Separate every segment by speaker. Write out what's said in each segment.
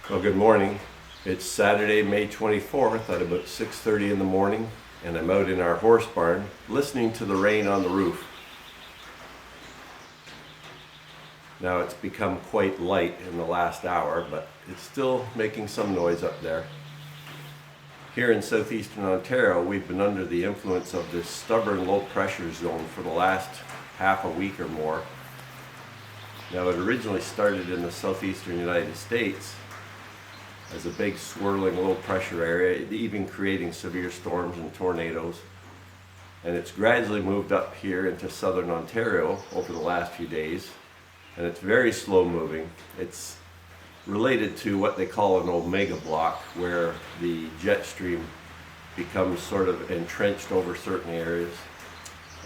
Speaker 1: Well, good morning. It's Saturday, May 24th at about 6:30 in the morning, and I'm out in our horse barn listening to the rain on the roof. Now it's become quite light in the last hour, but it's still making some noise up there. Here in southeastern Ontario, we've been under the influence of this stubborn low pressure zone for the last half a week or more. Now it originally started in the southeastern United States as a big swirling low pressure area, even creating severe storms and tornadoes. And it's gradually moved up here into southern Ontario over the last few days. And it's very slow moving. It's related to what they call an omega block, where the jet stream becomes sort of entrenched over certain areas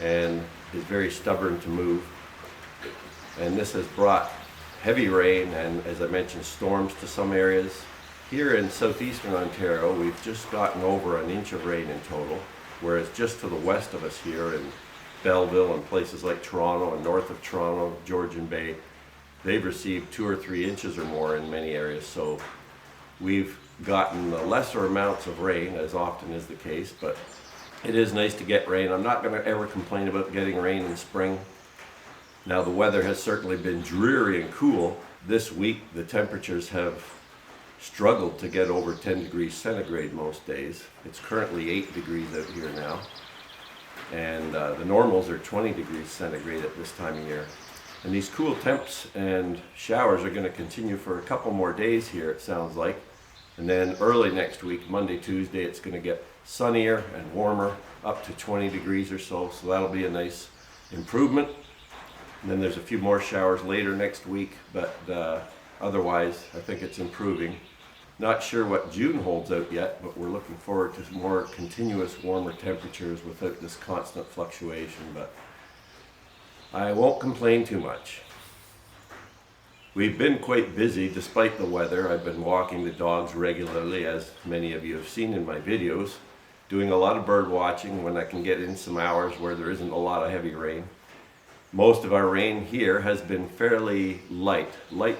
Speaker 1: and is very stubborn to move. And this has brought heavy rain and, as I mentioned, storms to some areas. Here in southeastern Ontario, we've just gotten over an inch of rain in total, whereas just to the west of us here in Belleville and places like Toronto and north of Toronto, Georgian Bay, they've received 2 or 3 inches or more in many areas. So we've gotten lesser amounts of rain, as often is the case, but it is nice to get rain. I'm not going to ever complain about getting rain in spring. Now the weather has certainly been dreary and cool. This week the temperatures have struggled to get over 10 degrees centigrade most days. It's currently 8 degrees out here now, and the normals are 20 degrees centigrade at this time of year. And these cool temps and showers are going to continue for a couple more days here, it sounds like. And then early next week, Monday, Tuesday, it's going to get sunnier and warmer, up to 20 degrees or so, so that'll be a nice improvement. And then there's a few more showers later next week, but otherwise I think it's improving. Not sure what June holds out yet, but we're looking forward to more continuous warmer temperatures without this constant fluctuation, but I won't complain too much. We've been quite busy despite the weather. I've been walking the dogs regularly, as many of you have seen in my videos, doing a lot of bird watching when I can get in some hours where there isn't a lot of heavy rain. Most of our rain here has been fairly light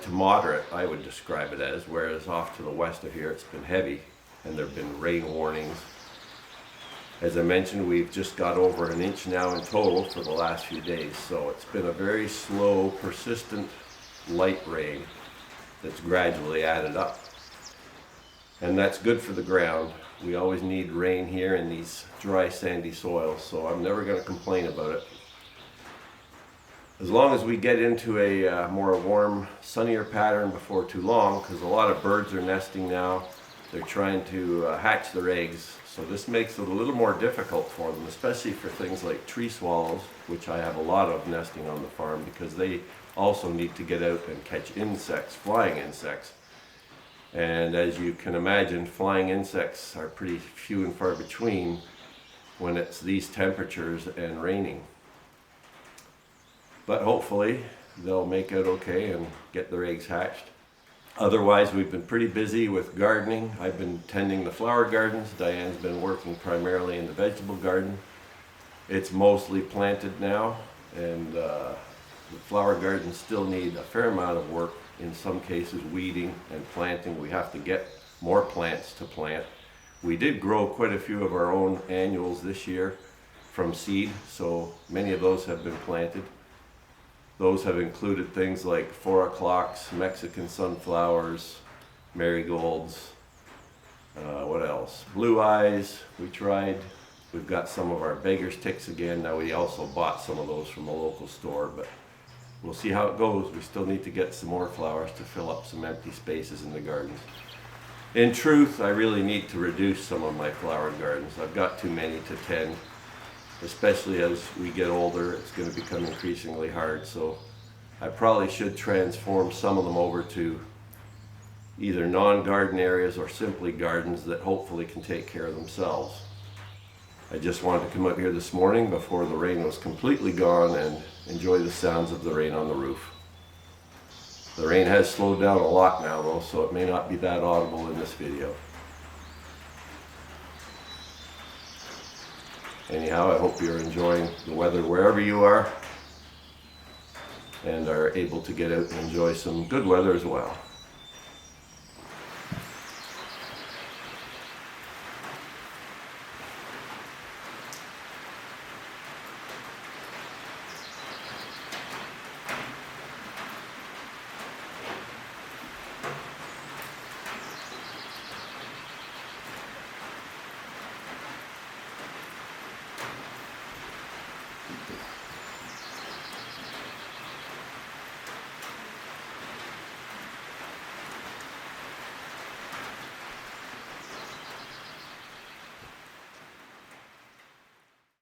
Speaker 1: to moderate, I would describe it as, whereas off to the west of here it's been heavy and there have been rain warnings. As I mentioned, we've just got over an inch now in total for the last few days, so it's been a very slow, persistent, light rain that's gradually added up. And that's good for the ground. We always need rain here in these dry, sandy soils, so I'm never going to complain about it. As long as we get into a more warm, sunnier pattern before too long, because a lot of birds are nesting now. They're trying to hatch their eggs, so this makes it a little more difficult for them, especially for things like tree swallows, which I have a lot of nesting on the farm, because they also need to get out and catch insects, flying insects. And as you can imagine, flying insects are pretty few and far between when it's these temperatures and raining. But hopefully they'll make out okay and get their eggs hatched. Otherwise, we've been pretty busy with gardening. I've been tending the flower gardens. Diane's been working primarily in the vegetable garden. It's mostly planted now, and the flower gardens still need a fair amount of work. In some cases, weeding and planting. We have to get more plants to plant. We did grow quite a few of our own annuals this year from seed, so many of those have been planted. Those have included things like 4 o'clocks, Mexican sunflowers, marigolds, what else? Blue eyes, we tried. We've got some of our beggar's ticks again. Now we also bought some of those from a local store, but we'll see how it goes. We still need to get some more flowers to fill up some empty spaces in the gardens. In truth, I really need to reduce some of my flower gardens. I've got too many to tend. Especially as we get older, it's going to become increasingly hard, so I probably should transform some of them over to either non-garden areas or simply gardens that hopefully can take care of themselves. I just wanted to come up here this morning before the rain was completely gone and enjoy the sounds of the rain on the roof. The rain has slowed down a lot now though, so it may not be that audible in this video. Anyhow, I hope you're enjoying the weather wherever you are and are able to get out and enjoy some good weather as well.